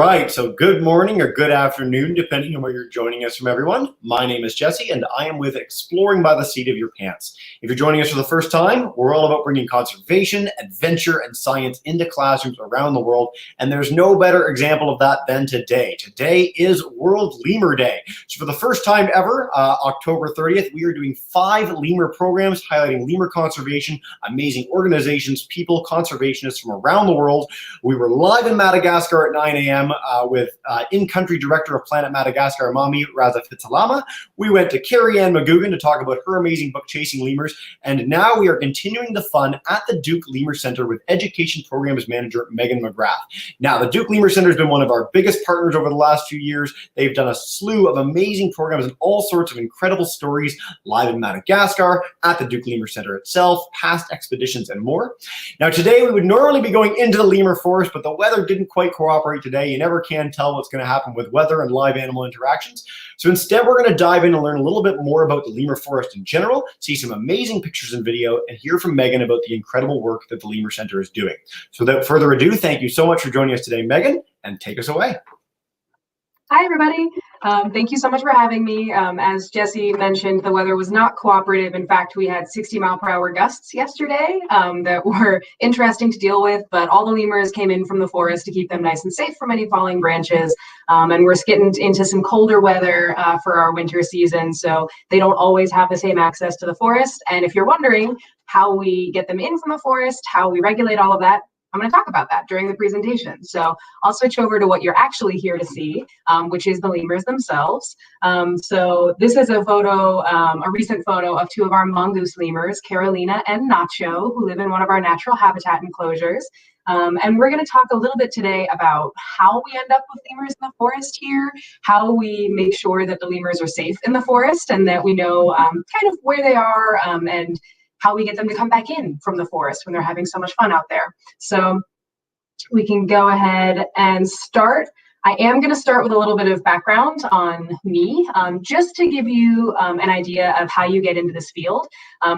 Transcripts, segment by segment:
right, so good morning or good afternoon, depending on where you're joining us from, everyone. My name is Jesse, and I am with Exploring by the Seat of Your Pants. If you're joining us for the first time, we're all about bringing conservation, adventure, and science into classrooms around the world, and there's no better example of that than today. Today is World Lemur Day. So for the first time ever, October 30th, we are doing 5 lemur programs highlighting lemur conservation, amazing organizations, people, conservationists from around the world. We were live in Madagascar at 9 a.m. With in-country director of Planet Madagascar, Mami Raza Fitsalama. We went to Carrie Ann McGugan to talk about her amazing book, Chasing Lemurs. And now we are continuing the fun at the Duke Lemur Center with Education Programs Manager, Megan McGrath. Now, the Duke Lemur Center has been one of our biggest partners over the last few years. They've done a slew of amazing programs and all sorts of incredible stories live in Madagascar, at the Duke Lemur Center itself, past expeditions, and more. Now, today we would normally be going into the lemur forest, but the weather didn't quite cooperate today. You never can tell what's going to happen with weather and live animal interactions. So instead, we're going to dive in and learn a little bit more about the lemur forest in general, see some amazing pictures and video, and hear from Megan about the incredible work that the Lemur Center is doing. So without further ado, thank you so much for joining us today, Megan, and take us away. Hi, everybody. Thank you so much for having me. As Jesse mentioned, the weather was not cooperative. In fact, we had 60-mile-per-hour gusts yesterday that were interesting to deal with, but all the lemurs came in from the forest to keep them nice and safe from any falling branches. And we're getting into some colder weather for our winter season, so they don't always have the same access to the forest. And if you're wondering how we get them in from the forest, how we regulate all of that, I'm going to talk about that during the presentation. So I'll switch over to what you're actually here to see, which is the lemurs themselves. So this is a photo, a recent photo of 2 of our mongoose lemurs, Carolina and Nacho, who live in one of our natural habitat enclosures. And we're going to talk a little bit today about how we end up with lemurs in the forest here, how we make sure that the lemurs are safe in the forest and that we know kind of where they are and how we get them to come back in from the forest when they're having so much fun out there. So we can go ahead and start. I am going to start with a little bit of background on me, just to give you an idea of how you get into this field.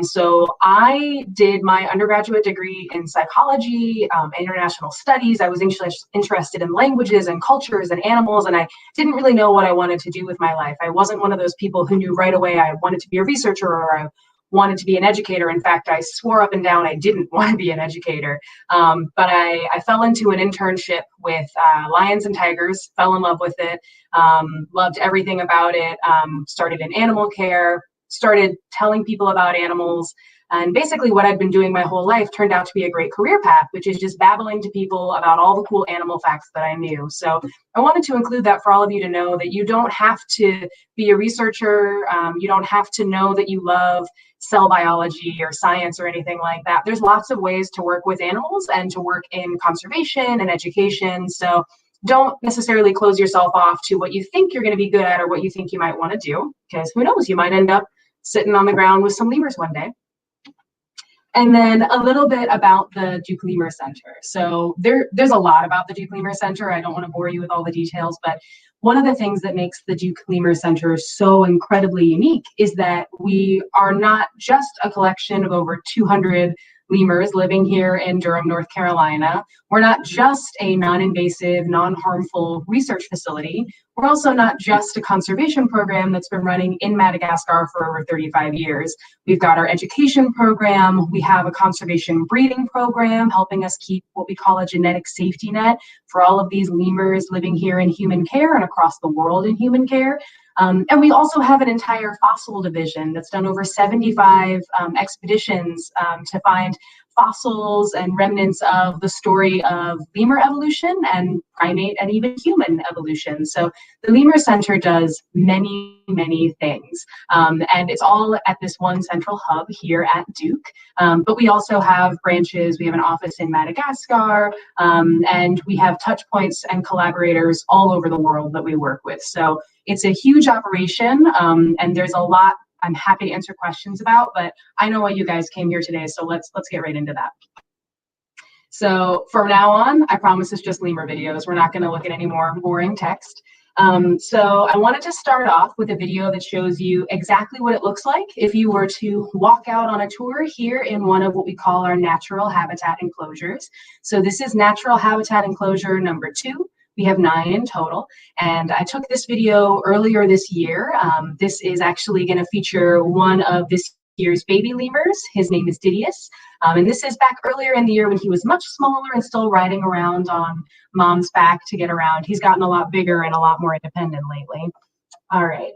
So I did my undergraduate degree in psychology, international studies. I was interested in languages and cultures and animals, and I didn't really know what I wanted to do with my life. I wasn't one of those people who knew right away I wanted to be a researcher or I wanted to be an educator. In fact, I swore up and down I didn't want to be an educator. But I fell into an internship with lions and tigers, fell in love with it, loved everything about it, started in animal care, started telling people about animals. And basically what I'd been doing my whole life turned out to be a great career path, which is just babbling to people about all the cool animal facts that I knew. So I wanted to include that for all of you to know that you don't have to be a researcher. You don't have to know that you love cell biology or science or anything like that. There's lots of ways to work with animals and to work in conservation and education. So don't necessarily close yourself off to what you think you're going to be good at or what you think you might want to do, because who knows, you might end up sitting on the ground with some lemurs one day. And then a little bit about the Duke Lemur Center. So there's a lot about the Duke Lemur Center. I don't want to bore you with all the details, but one of the things that makes the Duke Lemur Center so incredibly unique is that we are not just a collection of over 200 lemurs living here in Durham, North Carolina. We're not just a non-invasive, non-harmful research facility. We're also not just a conservation program that's been running in Madagascar for over 35 years. We've got our education program. We have a conservation breeding program helping us keep what we call a genetic safety net for all of these lemurs living here in human care and across the world in human care. And we also have an entire fossil division that's done over 75 expeditions to find fossils and remnants of the story of lemur evolution and primate and even human evolution. So the Lemur Center does many, many things. And it's all at this one central hub here at Duke. But we also have branches. We have an office in Madagascar, and we have touch points and collaborators all over the world that we work with. So it's a huge operation, and there's a lot I'm happy to answer questions about, but I know why you guys came here today, so let's get right into that. So from now on, I promise it's just lemur videos. We're not going to look at any more boring text. So I wanted to start off with a video that shows you exactly what it looks like if you were to walk out on a tour here in one of what we call our natural habitat enclosures. So this is Natural Habitat Enclosure number 2. We have 9 in total, and I took this video earlier this year. This is actually going to feature one of this year's baby lemurs. His name is Didius, and this is back earlier in the year when he was much smaller and still riding around on mom's back to get around. He's gotten a lot bigger and a lot more independent lately. All right.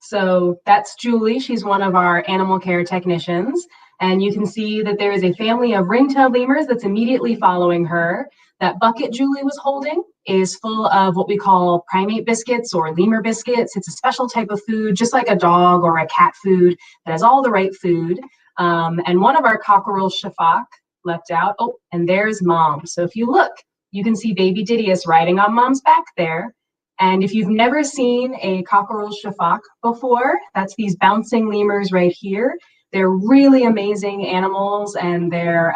So that's Julie. She's one of our animal care technicians. And you can see that there is a family of ring-tailed lemurs that's immediately following her. That bucket Julie was holding is full of what we call primate biscuits or lemur biscuits. It's a special type of food, just like a dog or a cat food that has all the right food. And one of our cockerel shafak left out. Oh, and there's mom. So if you look, you can see baby Didius riding on mom's back there. And if you've never seen a cockerel shafak before, that's these bouncing lemurs right here. They're really amazing animals, and they're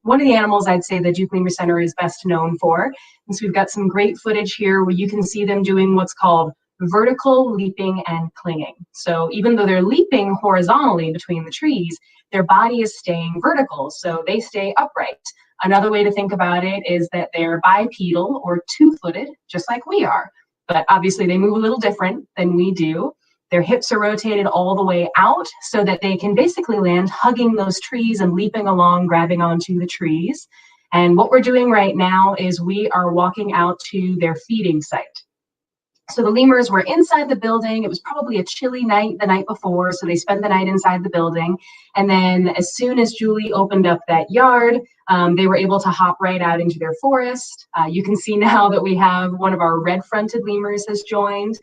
one of the animals I'd say the Duke Lemur Center is best known for. And so we've got some great footage here where you can see them doing what's called vertical leaping and clinging. So even though they're leaping horizontally between the trees, their body is staying vertical, so they stay upright. Another way to think about it is that they're bipedal or two-footed, just like we are. But obviously they move a little different than we do. Their hips are rotated all the way out so that they can basically land hugging those trees and leaping along, grabbing onto the trees. And what we're doing right now is we are walking out to their feeding site. So the lemurs were inside the building. It was probably a chilly night the night before, so they spent the night inside the building. And then as soon as Julie opened up that yard, they were able to hop right out into their forest. You can see now that we have one of our red-fronted lemurs has joined.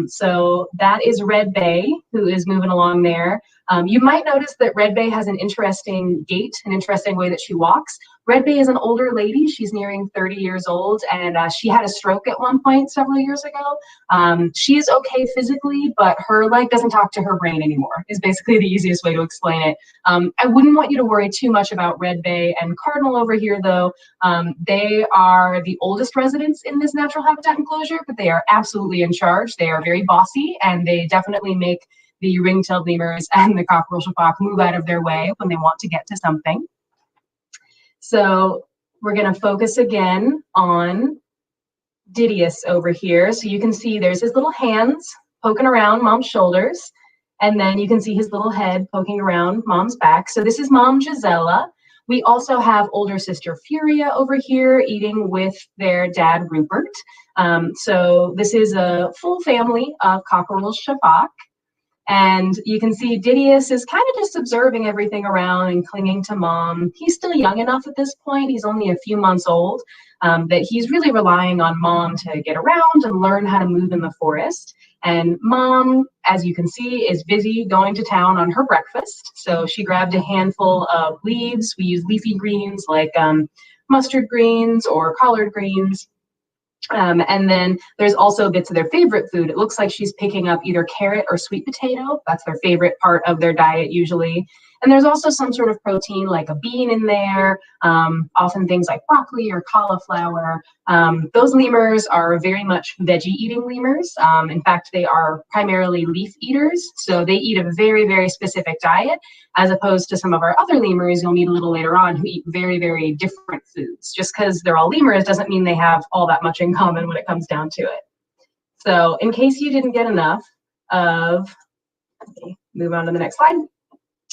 So that is Red Bay, who is moving along there. You might notice that Red Bay has an interesting gait, an interesting way that she walks. Red Bay is an older lady. She's nearing 30 years old, and she had a stroke at one point several years ago. She is okay physically, but her leg doesn't talk to her brain anymore, is basically the easiest way to explain it. I wouldn't want you to worry too much about Red Bay and Cardinal over here, though. They are the oldest residents in this natural habitat enclosure, but they are absolutely in charge. They are very bossy, and they definitely make the ring-tailed lemurs and the cockerel shafak move out of their way when they want to get to something. So we're going to focus again on Didius over here. So you can see there's his little hands poking around mom's shoulders, and then you can see his little head poking around mom's back. So this is mom Gisela. We also have older sister Furia over here eating with their dad Rupert. So this is a full family of cockerel shafak. And you can see Didius is kind of just observing everything around and clinging to mom. He's still young enough at this point. He's only a few months old, that he's really relying on mom to get around and learn how to move in the forest. And mom, as you can see, is busy going to town on her breakfast. So she grabbed a handful of leaves. We use leafy greens like mustard greens or collard greens. And then there's also bits of their favorite food. It looks like she's picking up either carrot or sweet potato. That's their favorite part of their diet usually. And there's also some sort of protein like a bean in there, often things like broccoli or cauliflower. Those lemurs are very much veggie-eating lemurs. In fact, they are primarily leaf eaters. So they eat a very, very specific diet, as opposed to some of our other lemurs you'll meet a little later on who eat very, very different foods. Just because they're all lemurs doesn't mean they have all that much in common when it comes down to it. So in case you didn't get enough of, move on to the next slide.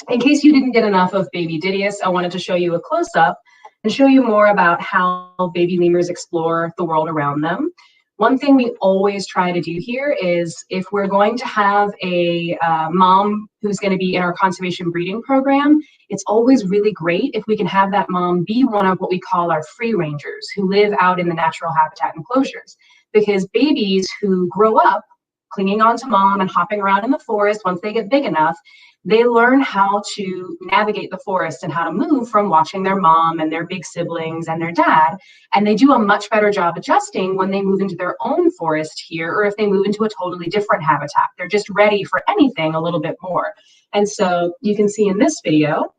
In case you didn't get enough of baby Didius, I wanted to show you a close-up and show you more about how baby lemurs explore the world around them. One thing we always try to do here is if we're going to have a mom who's going to be in our conservation breeding program, it's always really great if we can have that mom be one of what we call our free rangers who live out in the natural habitat enclosures. Because babies who grow up clinging onto mom and hopping around in the forest, once they get big enough, they learn how to navigate the forest and how to move from watching their mom and their big siblings and their dad. And they do a much better job adjusting when they move into their own forest here, or if they move into a totally different habitat. They're just ready for anything a little bit more. And so you can see in this video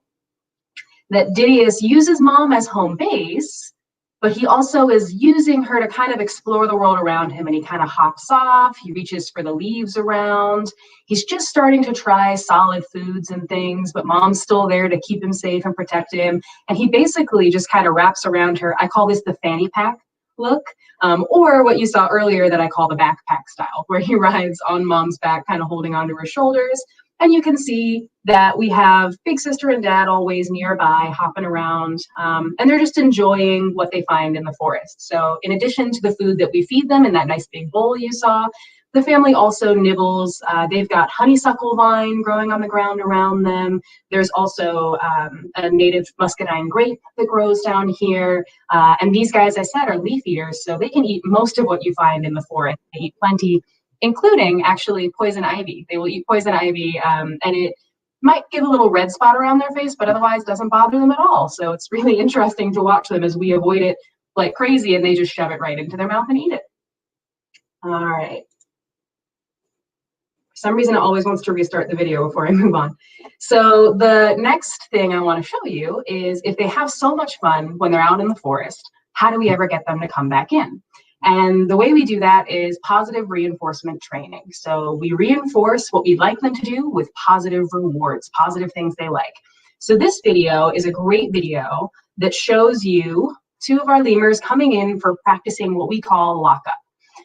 that Didius uses mom as home base, but he also is using her to kind of explore the world around him, and he kind of hops off, he reaches for the leaves around. He's just starting to try solid foods and things, but mom's still there to keep him safe and protect him. And he basically just kind of wraps around her. I call this the fanny pack look, or what you saw earlier that I call the backpack style, where he rides on mom's back, kind of holding onto her shoulders. And you can see that we have big sister and dad always nearby, hopping around, and they're just enjoying what they find in the forest. So in addition to the food that we feed them in that nice big bowl you saw, the family also nibbles. They've got honeysuckle vine growing on the ground around them. There's also a native muscadine grape that grows down here. And these guys, I said, are leaf eaters, so they can eat most of what you find in the forest. They eat plenty, including actually poison ivy. They will eat poison ivy, and it might give a little red spot around their face, but otherwise doesn't bother them at all. So it's really interesting to watch them as we avoid it like crazy, and they just shove it right into their mouth and eat it. All right. For some reason, it always wants to restart the video before I move on. So the next thing I want to show you is if they have so much fun when they're out in the forest, how do we ever get them to come back in? And the way we do that is positive reinforcement training. So we reinforce what we'd like them to do with positive rewards, positive things they like. So this video is a great video that shows you two of our lemurs coming in for practicing what we call lockup.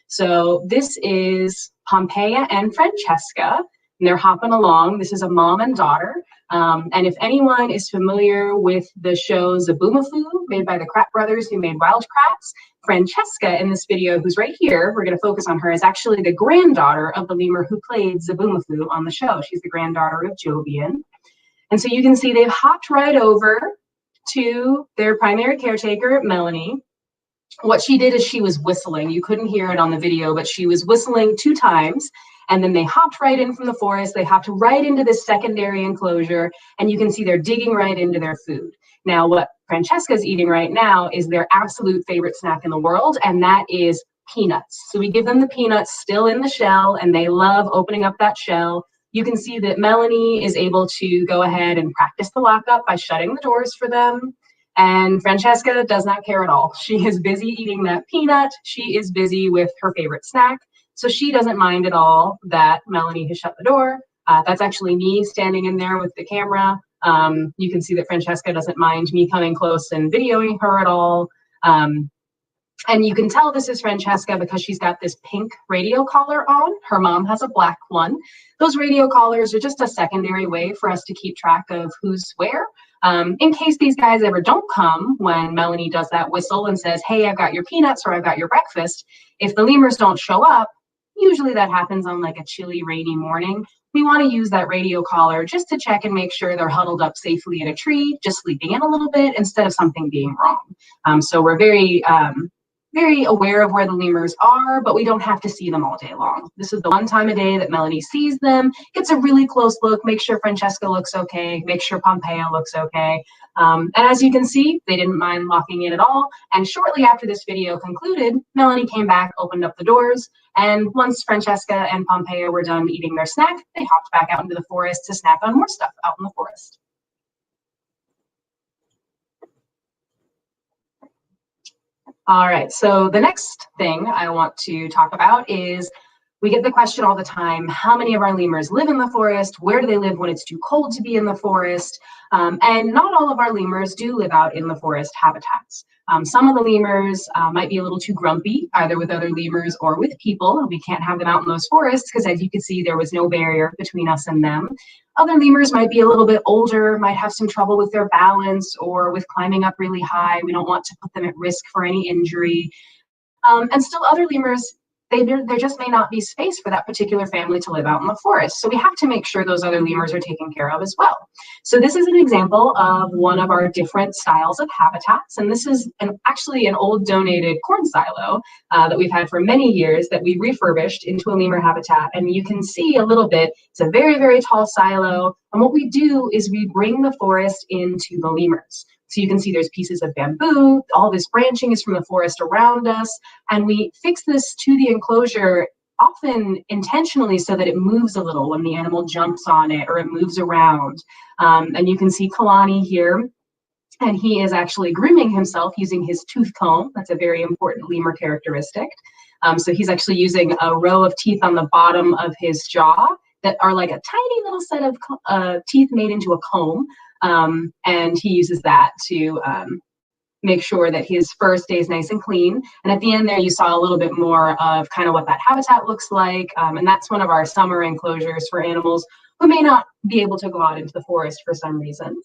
So this is Pompeia and Francesca, and they're hopping along. This is a mom and daughter. And if anyone is familiar with the show Zaboomafoo, made by the Kratt brothers who made Wild Kratts, Francesca in this video, who's right here, we're going to focus on her, is actually the granddaughter of the lemur who played Zaboomafoo on the show. She's the granddaughter of Jovian. And so you can see they've hopped right over to their primary caretaker, Melanie. What she did is she was whistling. You couldn't hear it on the video, but she was whistling 2 times. And then they hopped right in from the forest. They hopped right into this secondary enclosure. And you can see they're digging right into their food. Now, what Francesca's eating right now is their absolute favorite snack in the world, and that is peanuts. So we give them the peanuts still in the shell, and they love opening up that shell. You can see that Melanie is able to go ahead and practice the lockup by shutting the doors for them. And Francesca does not care at all. She is busy eating that peanut. She is busy with her favorite snack. So she doesn't mind at all that Melanie has shut the door. That's actually me standing in there with the camera. You can see that Francesca doesn't mind me coming close and videoing her at all. And you can tell this is Francesca because she's got this pink radio collar on. Her mom has a black one. Those radio collars are just a secondary way for us to keep track of who's where. In case these guys ever don't come when Melanie does that whistle and says, hey, I've got your peanuts or I've got your breakfast. If the lemurs don't show up, usually that happens on like a chilly, rainy morning. We want to use that radio collar just to check and make sure they're huddled up safely in a tree, just sleeping in a little bit instead of something being wrong. So we're very aware of where the lemurs are, but we don't have to see them all day long. This is the one time a day that Melanie sees them, gets a really close look, make sure Francesca looks okay, make sure Pompeia looks okay. And as you can see, they didn't mind locking in at all. And shortly after this video concluded, Melanie came back, opened up the doors, and once Francesca and Pompeia were done eating their snack, they hopped back out into the forest to snack on more stuff out in the forest. All right, so the next thing I want to talk about is we get the question all the time, how many of our lemurs live in the forest? Where do they live when it's too cold to be in the forest? And not all of our lemurs do live out in the forest habitats. Some of the lemurs might be a little too grumpy, either with other lemurs or with people. We can't have them out in those forests because, as you can see, there was no barrier between us and them. Other lemurs might be a little bit older, might have some trouble with their balance or with climbing up really high. We don't want to put them at risk for any injury. And still other lemurs, there just may not be space for that particular family to live out in the forest. So we have to make sure those other lemurs are taken care of as well. So this is an example of one of our different styles of habitats. And this is actually an old donated corn silo that we've had for many years that we refurbished into a lemur habitat. And you can see a little bit, it's a very, very tall silo. And what we do is we bring the forest into the lemurs. So you can see there's pieces of bamboo, all this branching is from the forest around us, and we fix this to the enclosure often intentionally so that it moves a little when the animal jumps on it or it moves around. And you can see Kalani here. And he is actually grooming himself using his tooth comb. That's a very important lemur characteristic. So he's actually using a row of teeth on the bottom of his jaw that are like a tiny little set of teeth made into a comb. And he uses that to make sure that his fur stays nice and clean. And at the end there, you saw a little bit more of kind of what that habitat looks like. And that's one of our summer enclosures for animals who may not be able to go out into the forest for some reason.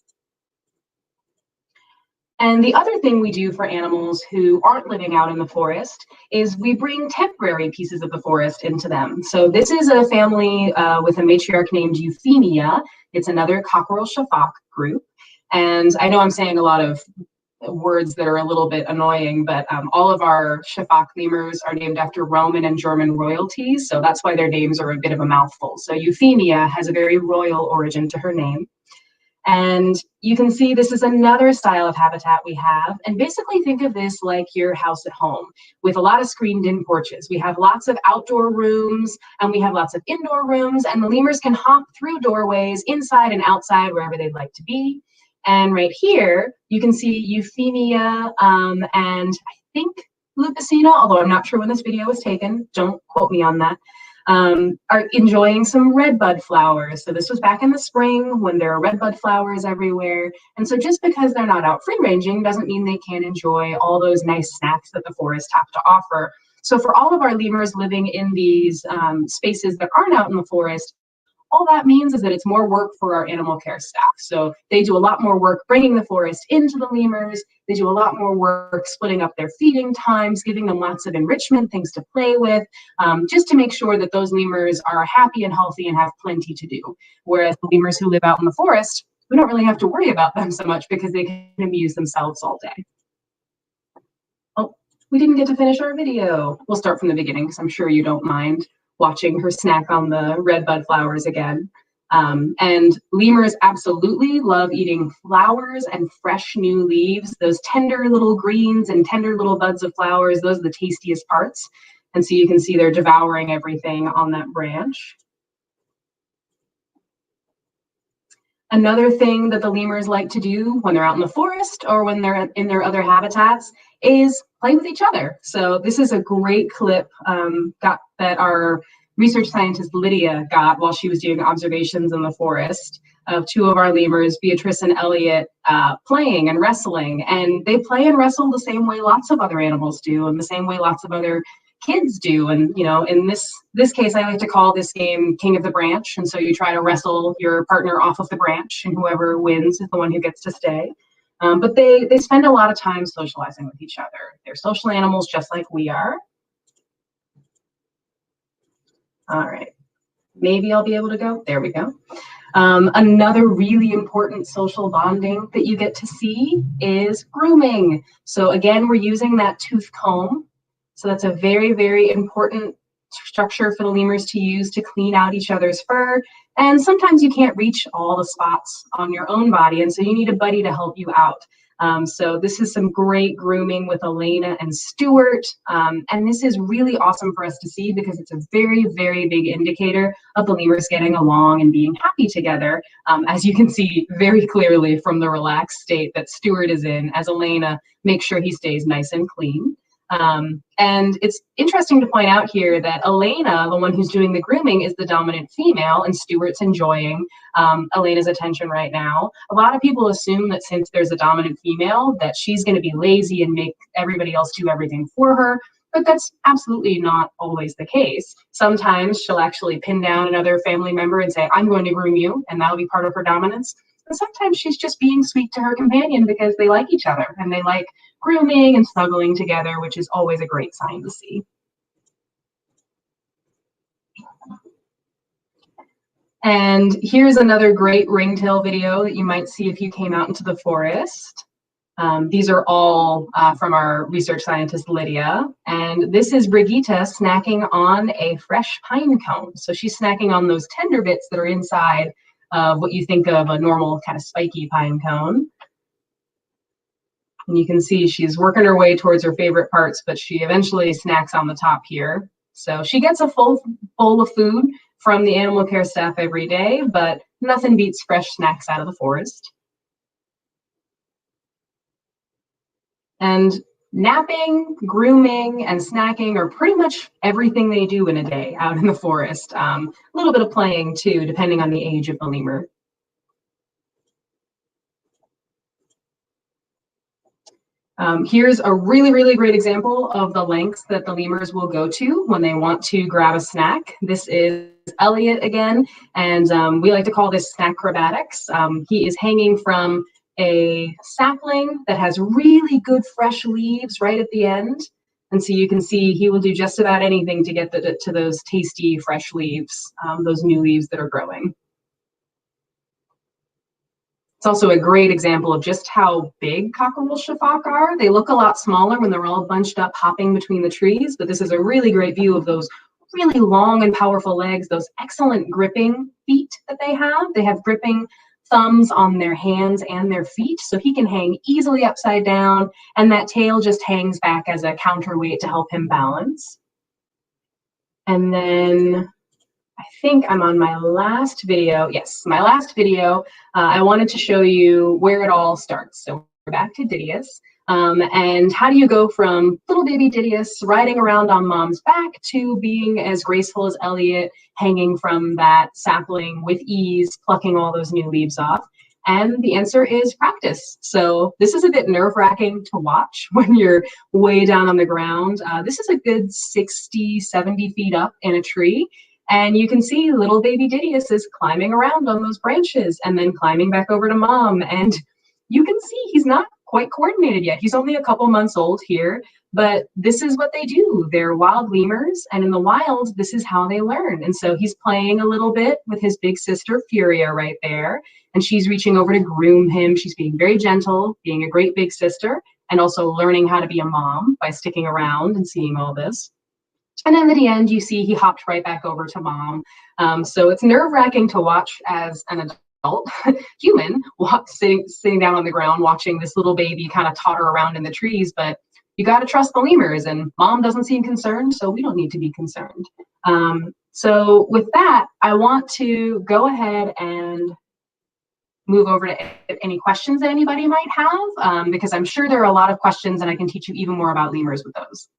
And the other thing we do for animals who aren't living out in the forest is we bring temporary pieces of the forest into them. So this is a family with a matriarch named Euphemia. It's another cockerel shafak group. And I know I'm saying a lot of words that are a little bit annoying, but all of our shafak lemurs are named after Roman and German royalties. So that's why their names are a bit of a mouthful. So Euphemia has a very royal origin to her name. And you can see this is another style of habitat we have. And basically think of this like your house at home with a lot of screened in porches. We have lots of outdoor rooms and we have lots of indoor rooms, and the lemurs can hop through doorways inside and outside wherever they'd like to be. And right here, you can see Euphemia and I think Lupicina, although I'm not sure when this video was taken, don't quote me on that, are enjoying some redbud flowers. So this was back in the spring when there are redbud flowers everywhere. And so just because they're not out free ranging doesn't mean they can't enjoy all those nice snacks that the forest have to offer. So for all of our lemurs living in these spaces that aren't out in the forest, all that means is that it's more work for our animal care staff. So they do a lot more work bringing the forest into the lemurs. They do a lot more work splitting up their feeding times, giving them lots of enrichment, things to play with, just to make sure that those lemurs are happy and healthy and have plenty to do. Whereas the lemurs who live out in the forest, we don't really have to worry about them so much because they can amuse themselves all day. Oh, we didn't get to finish our video. We'll start from the beginning because I'm sure you don't mind watching her snack on the redbud flowers again. And lemurs absolutely love eating flowers and fresh new leaves. Those tender little greens and tender little buds of flowers, those are the tastiest parts. And so you can see they're devouring everything on that branch. Another thing that the lemurs like to do when they're out in the forest or when they're in their other habitats is play with each other. So this is a great clip that our research scientist Lydia got while she was doing observations in the forest of two of our lemurs, Beatrice and Elliot, playing and wrestling. And they play and wrestle the same way lots of other animals do and the same way lots of other kids do. And you know, in this case, I like to call this game King of the Branch. And so you try to wrestle your partner off of the branch, and whoever wins is the one who gets to stay. But they spend a lot of time socializing with each other. They're social animals just like we are. All right, maybe I'll be able to go. There we go. Another really important social bonding that you get to see is grooming. So again, we're using that tooth comb. So that's a very, very important structure for the lemurs to use to clean out each other's fur. And sometimes you can't reach all the spots on your own body, and so you need a buddy to help you out. So this is some great grooming with Elena and Stuart. And this is really awesome for us to see because it's a very, very big indicator of the lemurs getting along and being happy together. As you can see very clearly from the relaxed state that Stuart is in, as Elena makes sure he stays nice and clean. And it's interesting to point out here that Elena, the one who's doing the grooming, is the dominant female, and Stuart's enjoying Elena's attention right now. A lot of people assume that since there's a dominant female, that she's going to be lazy and make everybody else do everything for her, but that's absolutely not always the case. Sometimes she'll actually pin down another family member and say, I'm going to groom you, and that'll be part of her dominance. And sometimes she's just being sweet to her companion because they like each other and they like grooming and snuggling together, which is always a great sign to see. And here's another great ringtail video that you might see if you came out into the forest. These are all from our research scientist, Lydia. And this is Brigitte snacking on a fresh pine cone. So she's snacking on those tender bits that are inside of what you think of a normal kind of spiky pine cone. And you can see she's working her way towards her favorite parts, but she eventually snacks on the top here. So she gets a full bowl of food from the animal care staff every day, but nothing beats fresh snacks out of the forest. And napping, grooming, and snacking are pretty much everything they do in a day out in the forest. A little bit of playing too, depending on the age of the lemur. Here's a really, really great example of the lengths that the lemurs will go to when they want to grab a snack. This is Elliot again, and we like to call this snack acrobatics. He is hanging from a sapling that has really good fresh leaves right at the end. And so you can see he will do just about anything to get to those tasty fresh leaves, those new leaves that are growing. It's also a great example of just how big cockerel shafak are. They look a lot smaller when they're all bunched up hopping between the trees, but this is a really great view of those really long and powerful legs, those excellent gripping feet that they have. They have gripping thumbs on their hands and their feet, so he can hang easily upside down, and that tail just hangs back as a counterweight to help him balance. And then I think I'm on my last video. Yes, my last video, I wanted to show you where it all starts. So we're back to Didius. And how do you go from little baby Didius riding around on mom's back to being as graceful as Elliot, hanging from that sapling with ease, plucking all those new leaves off? And the answer is practice. So this is a bit nerve-wracking to watch when you're way down on the ground. This is a good 60, 70 feet up in a tree. And you can see little baby Didius is climbing around on those branches and then climbing back over to mom. And you can see he's not quite coordinated yet. He's only a couple months old here, but this is what they do. They're wild lemurs, and in the wild, this is how they learn. And so he's playing a little bit with his big sister, Furia, right there. And she's reaching over to groom him. She's being very gentle, being a great big sister, and also learning how to be a mom by sticking around and seeing all this. And then at the end, you see he hopped right back over to mom. So it's nerve-wracking to watch as an adult human sitting down on the ground watching this little baby kind of totter around in the trees. But you got to trust the lemurs, and mom doesn't seem concerned, so we don't need to be concerned. So with that, I want to go ahead and move over to any questions that anybody might have, because I'm sure there are a lot of questions, and I can teach you even more about lemurs with those.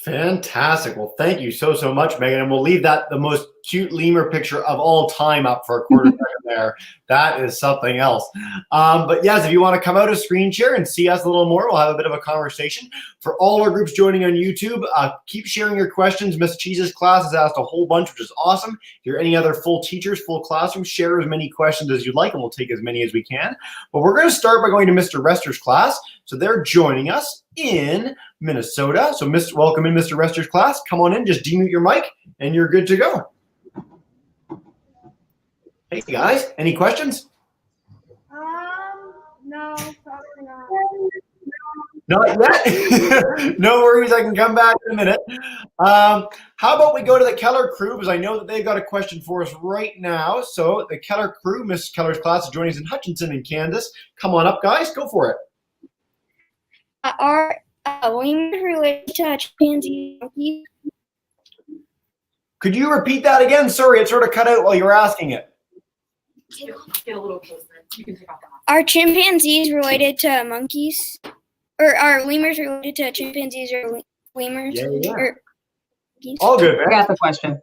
Fantastic. Well, thank you so much, Megan. And we'll leave that the most cute lemur picture of all time up for a quarter second there. That is something else. But yes, if you want to come out of screen share and see us a little more, we'll have a bit of a conversation. For all our groups joining on YouTube, keep sharing your questions. Miss Cheese's class has asked a whole bunch, which is awesome. If you're any other full teachers, full classrooms, share as many questions as you'd like, and we'll take as many as we can. But we're going to start by going to Mr. Rester's class. So they're joining us in Minnesota. So welcome in Mr. Rester's class. Come on in, just demute your mic, and you're good to go. Hey guys, any questions? No, probably not. Not yet? No worries, I can come back in a minute. How about we go to the Keller crew, because I know that they've got a question for us right now. So the Keller crew, Miss Keller's class is joining us in Hutchinson and Kansas. Come on up, guys, go for it. Are lemurs related to chimpanzee monkeys? Could you repeat that again? Sorry, it sort of cut out while you were asking it. Get a little closer. You can take off the mask. Are chimpanzees related to monkeys? Or are lemurs related to chimpanzees or lemurs? Yeah. Or All good, man. I got the question.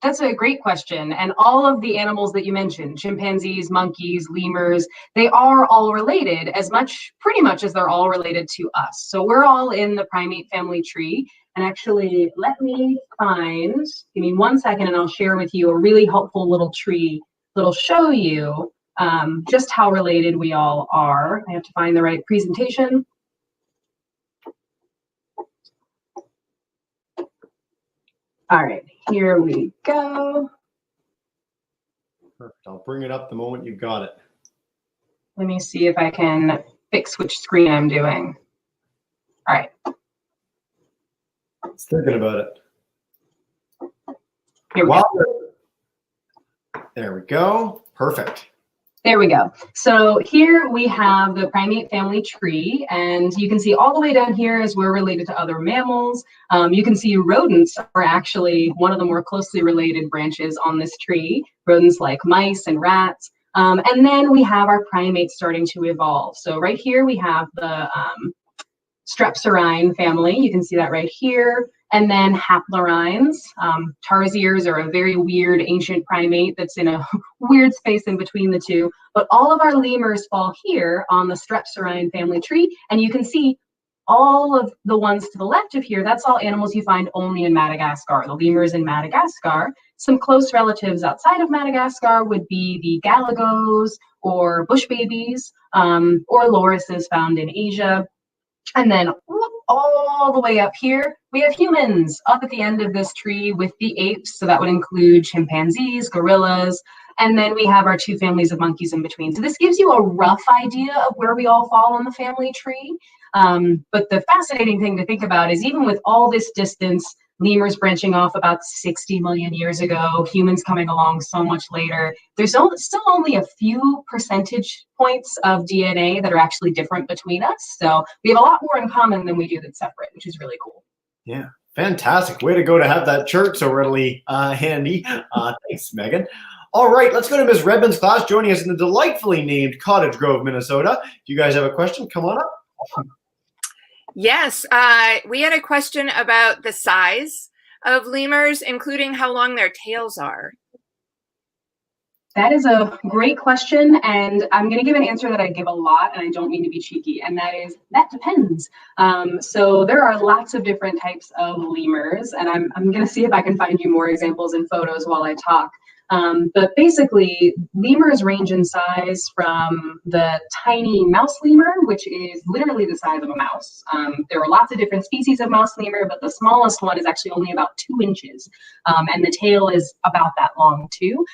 That's a great question. And all of the animals that you mentioned, chimpanzees, monkeys, lemurs, they are all related pretty much as they're all related to us. So we're all in the primate family tree. And actually, let me give me 1 second and I'll share with you a really helpful little tree that'll show you just how related we all are. I have to find the right presentation. All right, here we go. Perfect. I'll bring it up the moment you've got it. Let me see if I can fix which screen I'm doing. All right. Thinking about it. Here we go. There we go. Perfect. There we go. So here we have the primate family tree, and you can see all the way down here is we're related to other mammals. You can see rodents are actually one of the more closely related branches on this tree. Rodents like mice and rats. And then we have our primates starting to evolve. So right here we have the strepsirrhine family. You can see that right here. And then haplorhines. Tarsiers are a very weird ancient primate that's in a weird space in between the two. But all of our lemurs fall here on the strepsirrhine family tree. And you can see all of the ones to the left of here, that's all animals you find only in Madagascar, the lemurs in Madagascar. Some close relatives outside of Madagascar would be the galagos or bush babies, or lorises found in Asia. And then whoop, all the way up here, we have humans up at the end of this tree with the apes. So that would include chimpanzees, gorillas, and then we have our two families of monkeys in between. So this gives you a rough idea of where we all fall on the family tree. But the fascinating thing to think about is even with all this distance, lemurs branching off about 60 million years ago, humans coming along so much later, there's still only a few percentage points of DNA that are actually different between us. So we have a lot more in common than we do that's separate, which is really cool. Yeah, fantastic. Way to go to have that chart so readily handy. Thanks, Megan. All right, let's go to Ms. Redmond's class, joining us in the delightfully named Cottage Grove, Minnesota. If you guys have a question, come on up. Yes, we had a question about the size of lemurs, including how long their tails are. That is a great question, and I'm going to give an answer that I give a lot, and I don't mean to be cheeky, and that is, that depends. So there are lots of different types of lemurs, and I'm going to see if I can find you more examples and photos while I talk. But basically, lemurs range in size from the tiny mouse lemur, which is literally the size of a mouse. There are lots of different species of mouse lemur, but the smallest one is actually only about 2 inches. And the tail is about that long too.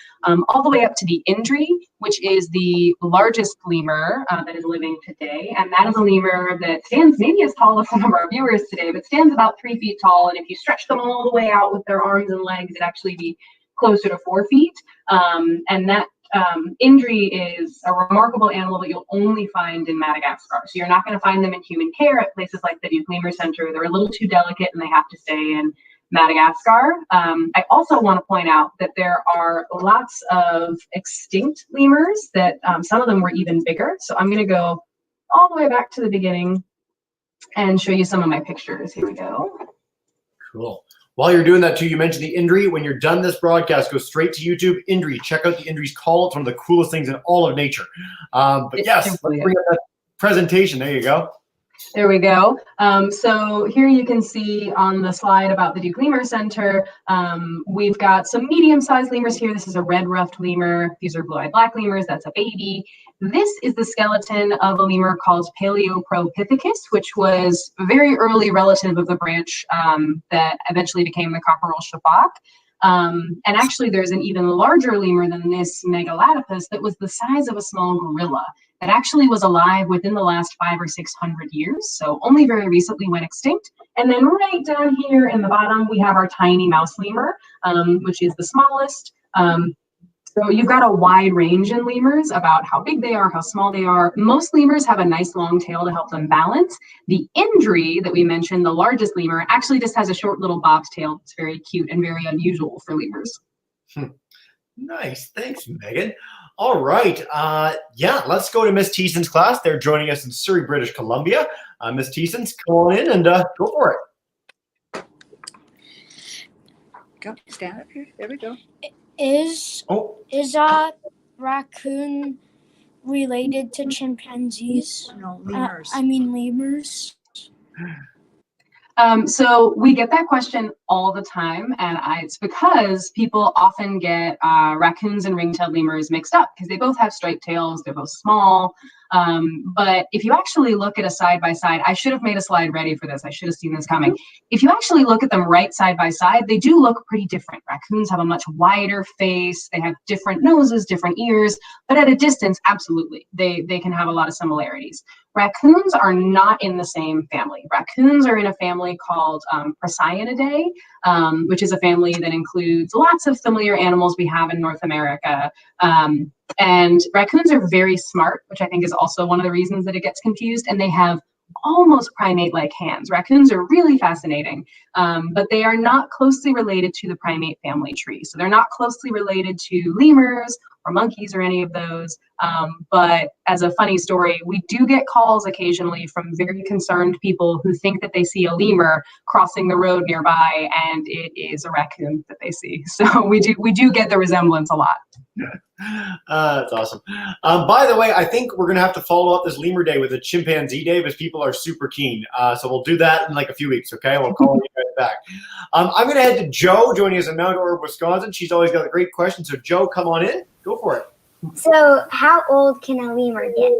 All the way up to the indri, which is the largest lemur that is living today. And that is a lemur that stands maybe as tall as some of our viewers today, but stands about 3 feet tall. And if you stretch them all the way out with their arms and legs, it'd actually be closer to 4 feet. And that indri is a remarkable animal that you'll only find in Madagascar. So you're not going to find them in human care at places like the Duke Lemur Center. They're a little too delicate and they have to stay in Madagascar. I also want to point out that there are lots of extinct lemurs that some of them were even bigger. So I'm going to go all the way back to the beginning and show you some of my pictures. Here we go. Cool. While you're doing that too, you mentioned the indri. When you're done this broadcast, go straight to YouTube, indri. Check out the indri's call. It's one of the coolest things in all of nature. But yes, let's bring up that presentation. There you go. There we go. So here you can see on the slide about the Duke Lemur Center, we've got some medium-sized lemurs here. This is a red-ruffed lemur. These are blue-eyed black lemurs. That's a baby. This is the skeleton of a lemur called Paleopropithecus, which was a very early relative of the branch that eventually became the copperel shafak. And actually, there's an even larger lemur than this, Megalatopus, that was the size of a small gorilla. That actually was alive within the last 500 or 600 years, so only very recently went extinct. And then right down here in the bottom, we have our tiny mouse lemur, which is the smallest. So you've got a wide range in lemurs about how big they are, how small they are. Most lemurs have a nice long tail to help them balance. The indri that we mentioned, the largest lemur, actually just has a short little bob's tail. It's very cute and very unusual for lemurs. Nice. Thanks, Megan. All right. Yeah, let's go to Miss Thiessen's class. They're joining us in Surrey, British Columbia. Miss Thiessen's, come on in and go for it. Go, stand up here. There we go. Is raccoon related to chimpanzees? No, lemurs. I mean lemurs. So we get that question all the time, and it's because people often get raccoons and ring-tailed lemurs mixed up because they both have striped tails, they're both small. But if you actually look at a side-by-side, I should have made a slide ready for this. I should have seen this coming. If you actually look at them right side by side, they do look pretty different. Raccoons have a much wider face, they have different noses, different ears, but at a distance, absolutely, they can have a lot of similarities. Raccoons are not in the same family. Raccoons are in a family called Procyonidae, which is a family that includes lots of familiar animals we have in North America. And raccoons are very smart, which I think is also one of the reasons that it gets confused. And they have almost primate-like hands. Raccoons are really fascinating, but they are not closely related to the primate family tree. So they're not closely related to lemurs or monkeys or any of those. But as a funny story, we do get calls occasionally from very concerned people who think that they see a lemur crossing the road nearby, and it is a raccoon that they see. So we do get the resemblance a lot. That's awesome. By the way, I think we're going to have to follow up this Lemur Day with a Chimpanzee Day because people are super keen. So we'll do that in like a few weeks, okay? We'll call you guys back. I'm going to head to Joe, joining us in Mount Orab, Wisconsin. She's always got a great question. So Joe, come on in. Go for it. So how old can a lemur get?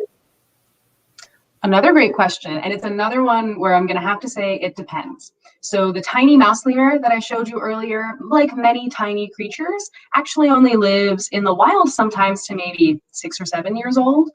Another great question, and it's another one where I'm going to have to say it depends. So the tiny mouse lemur that I showed you earlier, like many tiny creatures, actually only lives in the wild sometimes to maybe 6 or 7 years old,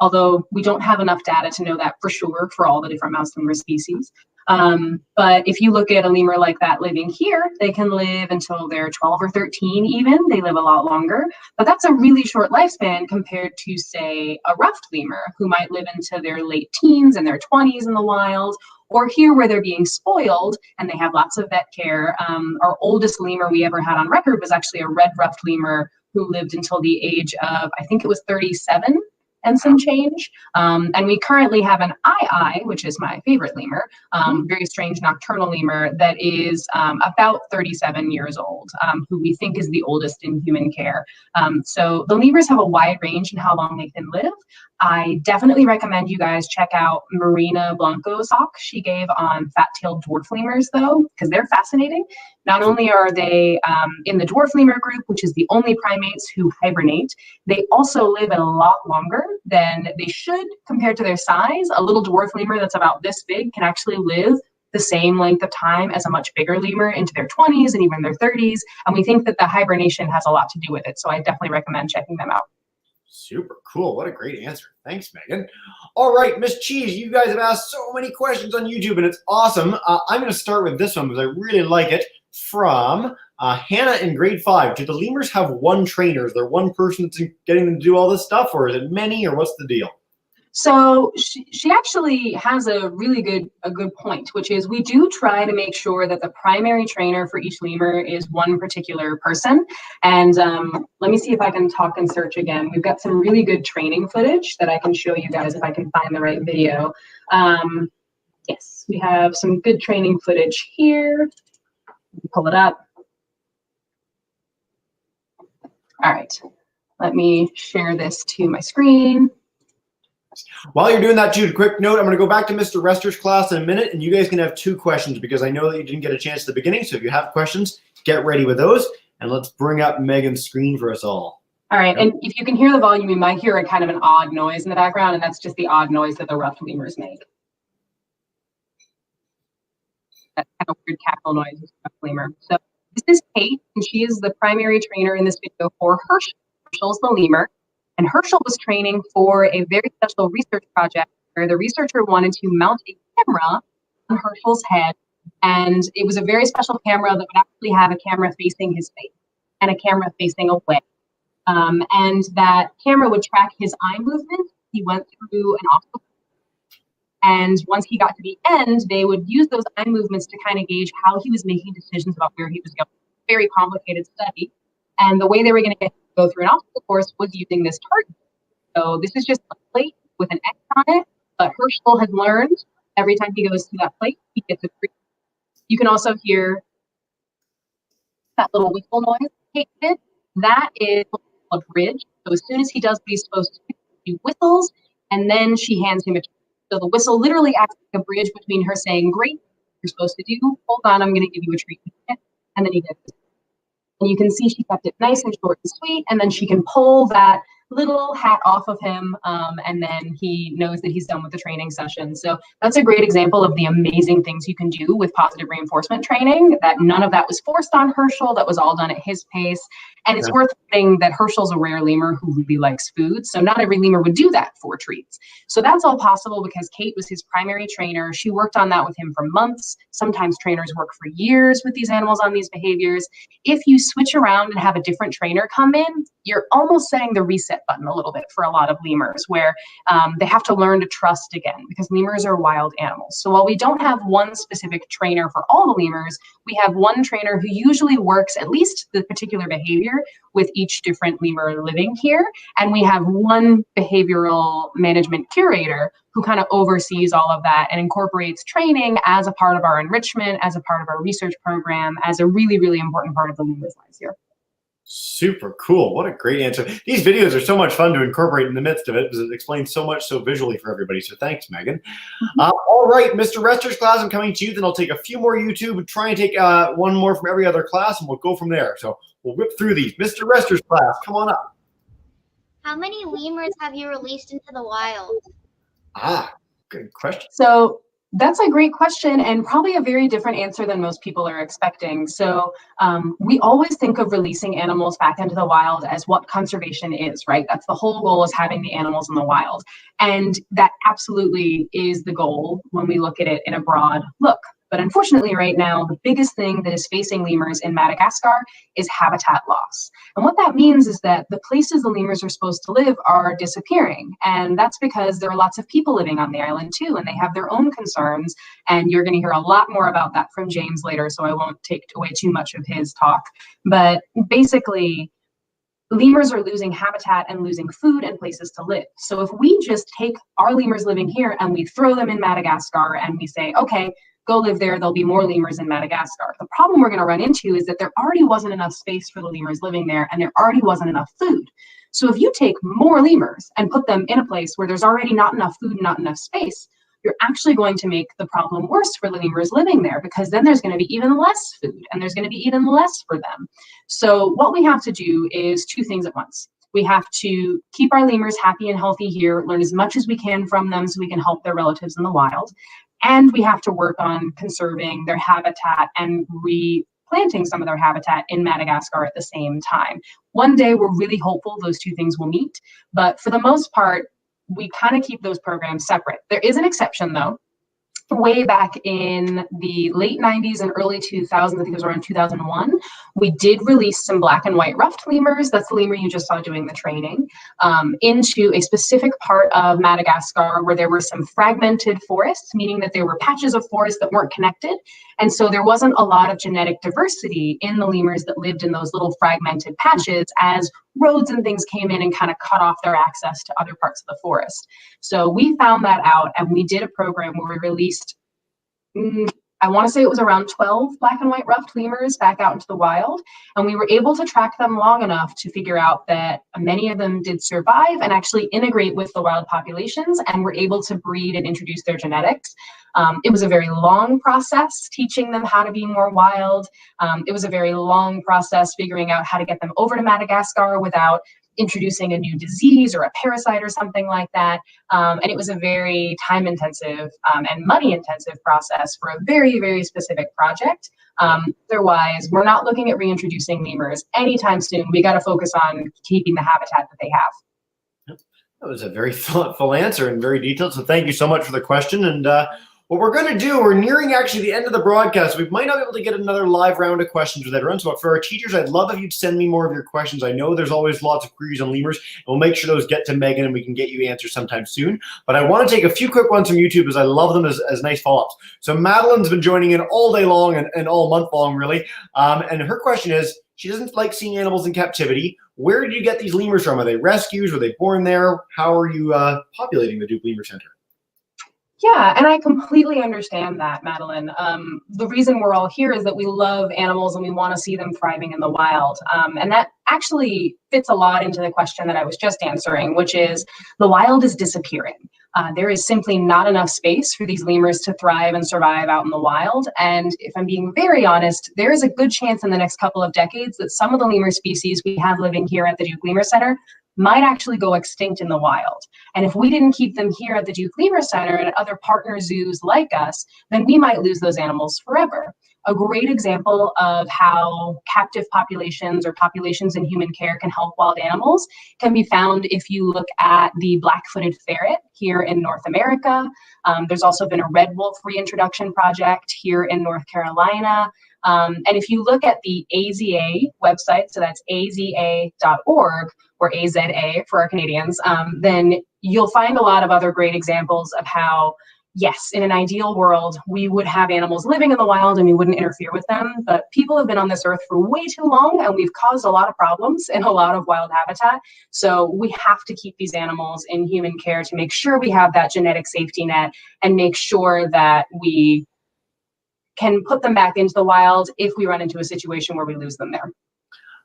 although we don't have enough data to know that for sure for all the different mouse lemur species. But if you look at a lemur like that living here, they can live until they're 12 or 13 even. They live a lot longer, but that's a really short lifespan compared to, say, a ruffed lemur who might live into their late teens and their 20s in the wild, or here where they're being spoiled and they have lots of vet care. Our oldest lemur we ever had on record was actually a red ruffed lemur who lived until the age of, I think it was 37 and some change. And we currently have an which is my favorite lemur, very strange nocturnal lemur that is about 37 years old, who we think is the oldest in human care. So the lemurs have a wide range in how long they can live. I definitely recommend you guys check out Marina Blanco's talk she gave on fat-tailed dwarf lemurs, though, because they're fascinating. Not only are they in the dwarf lemur group, which is the only primates who hibernate, they also live a lot longer than they should compared to their size. A little dwarf lemur that's about this big can actually live the same length of time as a much bigger lemur into their 20s and even their 30s. And we think that the hibernation has a lot to do with it. So I definitely recommend checking them out. Super cool. What a great answer. Thanks, Megan. All right, Miss Cheese, you guys have asked so many questions on YouTube, and it's awesome. I'm going to start with this one because I really like it. From Hannah in grade 5. Do the lemurs have one trainer? Is there one person that's getting them to do all this stuff, or is it many, or what's the deal? So she actually has a really good point, which is we do try to make sure that the primary trainer for each lemur is one particular person. And let me see if I can talk and search again. We've got some really good training footage that I can show you guys if I can find the right video. Yes, we have some good training footage here. Pull it up. All right, let me share this to my screen. While you're doing that, Jude, quick note, I'm going to go back to Mr. Rester's class in a minute, and you guys can have 2 questions because I know that you didn't get a chance at the beginning. So if you have questions, get ready with those, and let's bring up Megan's screen for us all. All right, and if you can hear the volume, you might hear a kind of an odd noise in the background, and that's just the odd noise that the ruffed lemurs make. That kind of weird cackle noise is ruffed lemur. So this is Kate, and she is the primary trainer in this video for Herschel. Herschel's the lemur. And Herschel was training for a very special research project where the researcher wanted to mount a camera on Herschel's head. And it was a very special camera that would actually have a camera facing his face and a camera facing away. And that camera would track his eye movement. He went through an obstacle. And once he got to the end, they would use those eye movements to kind of gauge how he was making decisions about where he was going. Very complicated study. And the way they were going to go through an obstacle course was using this target. So this is just a plate with an X on it, but Herschel has learned every time he goes to that plate, he gets a treat. You can also hear that little whistle noise Kate did. That is a bridge. So as soon as he does what he's supposed to do, he whistles, and then she hands him a treat. So the whistle literally acts like a bridge between her saying, great, you're supposed to do, hold on, I'm going to give you a treat. And then he gets it. And you can see she kept it nice and short and sweet, and then she can pull that little hat off of him, and then he knows that he's done with the training session. So that's a great example of the amazing things you can do with positive reinforcement training, that none of that was forced on Herschel, that was all done at his pace. And it's worth noting that Herschel's a rare lemur who really likes food, so not every lemur would do that for treats. So that's all possible because Kate was his primary trainer. She worked on that with him for months. Sometimes trainers work for years with these animals on these behaviors. If you switch around and have a different trainer come in, you're almost setting the reset reset button a little bit for a lot of lemurs, where they have to learn to trust again, because lemurs are wild animals. So while we don't have one specific trainer for all the lemurs, we have one trainer who usually works at least the particular behavior with each different lemur living here. And we have one behavioral management curator who kind of oversees all of that and incorporates training as a part of our enrichment, as a part of our research program, as a really, really important part of the lemurs' lives here. Super cool. What a great answer. These videos are so much fun to incorporate in the midst of it because it explains so much so visually for everybody. So thanks, Megan. All right, Mr. Rester's class, I'm coming to you. Then I'll take a few more YouTube and try and take one more from every other class, and we'll go from there. So we'll whip through these. Mr. Rester's class, come on up. How many lemurs have you released into the wild? Good question. So that's a great question, and probably a very different answer than most people are expecting. So we always think of releasing animals back into the wild as what conservation is, right? That's the whole goal, is having the animals in the wild. And that absolutely is the goal when we look at it in a broad look. But unfortunately, right now, the biggest thing that is facing lemurs in Madagascar is habitat loss. And what that means is that the places the lemurs are supposed to live are disappearing. And that's because there are lots of people living on the island too, and they have their own concerns. And you're going to hear a lot more about that from James later, so I won't take away too much of his talk. But basically, lemurs are losing habitat and losing food and places to live. So if we just take our lemurs living here and we throw them in Madagascar and we say, okay, go live there, there'll be more lemurs in Madagascar. The problem we're going to run into is that there already wasn't enough space for the lemurs living there, and there already wasn't enough food. So if you take more lemurs and put them in a place where there's already not enough food and not enough space, you're actually going to make the problem worse for the lemurs living there, because then there's going to be even less food and there's going to be even less for them. So what we have to do is two things at once. We have to keep our lemurs happy and healthy here, learn as much as we can from them so we can help their relatives in the wild. And we have to work on conserving their habitat and replanting some of their habitat in Madagascar at the same time. One day, we're really hopeful those two things will meet. But for the most part, we kind of keep those programs separate. There is an exception, though. Way back in the late 90s and early 2000s, I think it was around 2001, we did release some black and white ruffed lemurs, that's the lemur you just saw doing the training, into a specific part of Madagascar where there were some fragmented forests, meaning that there were patches of forest that weren't connected. And so there wasn't a lot of genetic diversity in the lemurs that lived in those little fragmented patches, as roads and things came in and kind of cut off their access to other parts of the forest. So we found that out, and we did a program where we released, I want to say it was around 12 black and white ruffed lemurs back out into the wild. And we were able to track them long enough to figure out that many of them did survive and actually integrate with the wild populations and were able to breed and introduce their genetics. It was a very long process teaching them how to be more wild. It was a very long process figuring out how to get them over to Madagascar without introducing a new disease or a parasite or something like that. And it was a very time-intensive and money-intensive process for a very, very specific project. Otherwise, we're not looking at reintroducing lemurs anytime soon. We got to focus on keeping the habitat that they have. That was a very thoughtful answer and very detailed. So thank you so much for the question. And what we're going to do, we're nearing actually the end of the broadcast. We might not be able to get another live round of questions with everyone. So for our teachers, I'd love if you'd send me more of your questions. I know there's always lots of queries on lemurs, and we'll make sure those get to Megan and we can get you answers sometime soon. But I want to take a few quick ones from YouTube as I love them as nice follow-ups. So Madeline's been joining in all day long and all month long, really. And her question is, she doesn't like seeing animals in captivity. Where did you get these lemurs from? Are they rescues? Were they born there? How are you populating the Duke Lemur Center? Yeah, and I completely understand that, Madeline. The reason we're all here is that we love animals and we want to see them thriving in the wild. And that actually fits a lot into the question that I was just answering, which is the wild is disappearing. There is simply not enough space for these lemurs to thrive and survive out in the wild. And if I'm being very honest, there is a good chance in the next couple of decades that some of the lemur species we have living here at the Duke Lemur Center might actually go extinct in the wild. And if we didn't keep them here at the Duke Lemur Center and at other partner zoos like us, then we might lose those animals forever. a great example of how captive populations or populations in human care can help wild animals can be found if you look at the black-footed ferret here in North America. There's also been a red wolf reintroduction project here in North Carolina. And if you look at the AZA website, so that's aza.org, or AZA for our Canadians, then you'll find a lot of other great examples of how, yes, in an ideal world, we would have animals living in the wild and we wouldn't interfere with them. But people have been on this earth for way too long, and we've caused a lot of problems in a lot of wild habitat. So we have to keep these animals in human care to make sure we have that genetic safety net and make sure that we can put them back into the wild if we run into a situation where we lose them there.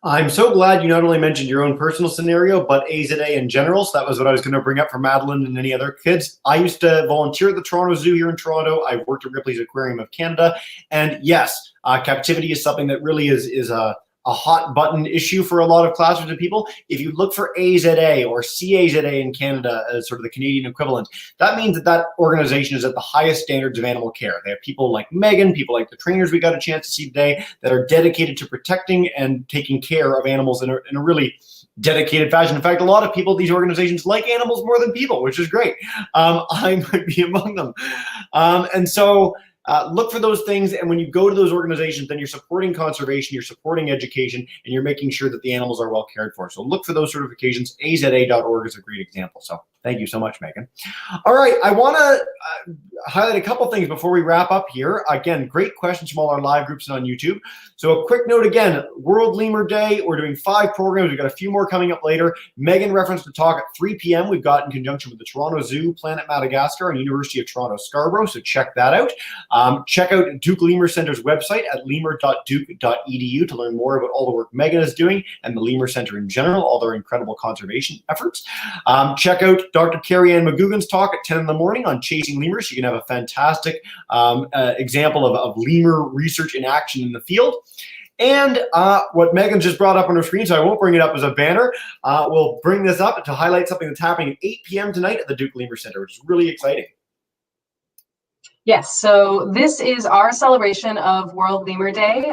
I'm so glad you not only mentioned your own personal scenario, but AZA in general. So that was what I was going to bring up for Madeline and any other kids. I used to volunteer at the Toronto Zoo here in Toronto. I've worked at Ripley's Aquarium of Canada. And yes, captivity is something that really is a hot button issue for a lot of classrooms and people. If you look for AZA or CAZA in Canada as sort of the Canadian equivalent, that means that that organization is at the highest standards of animal care. They have people like Megan, people like the trainers we got a chance to see today that are dedicated to protecting and taking care of animals in a really dedicated fashion. In fact, a lot of people at these organizations like animals more than people, which is great. I might be among them. And so look for those things, and when you go to those organizations, then you're supporting conservation, you're supporting education, and you're making sure that the animals are well cared for. So look for those certifications. AZA.org is a great example. So thank you so much, Megan. All right, I want to highlight a couple things before we wrap up here. Again, great questions from all our live groups and on YouTube. So a quick note again, World Lemur Day, we're doing 5 programs. We've got a few more coming up later. Megan referenced a talk at 3 p.m. we've got in conjunction with the Toronto Zoo, Planet Madagascar, and University of Toronto Scarborough, so check that out. Check out Duke Lemur Center's website at lemur.duke.edu to learn more about all the work Megan is doing and the Lemur Center in general, all their incredible conservation efforts. Check out Dr. Carrie Ann McGugan's talk at 10 in the morning on chasing lemurs. You can have a fantastic example of lemur research in action in the field. And what Megan just brought up on her screen, so I won't bring it up as a banner, we'll bring this up to highlight something that's happening at 8 p.m. tonight at the Duke Lemur Center, which is really exciting. Yes, so this is our celebration of World Lemur Day.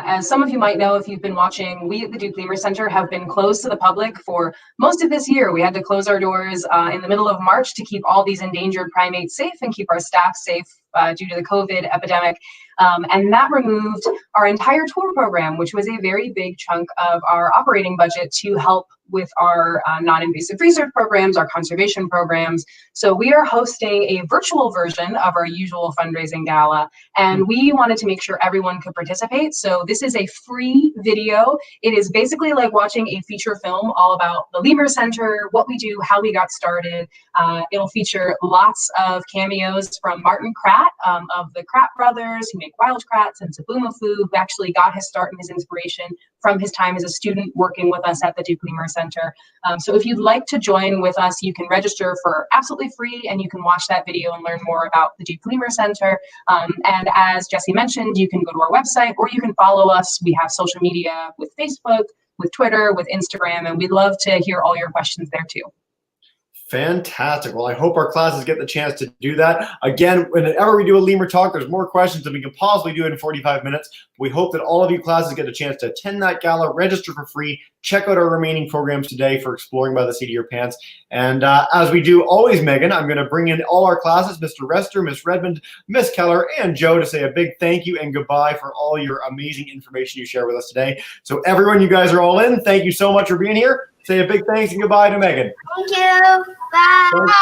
As some of you might know, if you've been watching, we at the Duke Lemur Center have been closed to the public for most of this year. We had to close our doors in the middle of March to keep all these endangered primates safe and keep our staff safe due to the COVID epidemic. And that removed our entire tour program, which was a very big chunk of our operating budget to help with our non-invasive research programs, our conservation programs. So we are hosting a virtual version of our usual fundraising gala, and we wanted to make sure everyone could participate. So this is a free video. It is basically like watching a feature film all about the Lemur Center, what we do, how we got started. It'll feature lots of cameos from Martin Kratt of the Kratt brothers, who make wild krats, and Sabuma Fu, who actually got his start and his inspiration from his time as a student working with us at the Duke Lemur Center. So if you'd like to join with us, you can register for absolutely free, and you can watch that video and learn more about the Duke Lemur Center. And as Jesse mentioned, you can go to our website, or you can follow us. We have social media with Facebook, with Twitter, with Instagram, and we'd love to hear all your questions there too. Fantastic. Well, I hope our classes get the chance to do that. Again, whenever we do a lemur talk, there's more questions than we can possibly do in 45 minutes. We hope that all of you classes get a chance to attend that gala, register for free, check out our remaining programs today for Exploring by the Seat of Your Pants. And as we do always, Megan, I'm going to bring in all our classes, Mr. Rester, Miss Redmond, Miss Keller, and Joe, to say a big thank you and goodbye for all your amazing information you share with us today. So everyone, you guys are all in. Thank you so much for being here. Say a big thanks and goodbye to Megan. Thank you. Bye.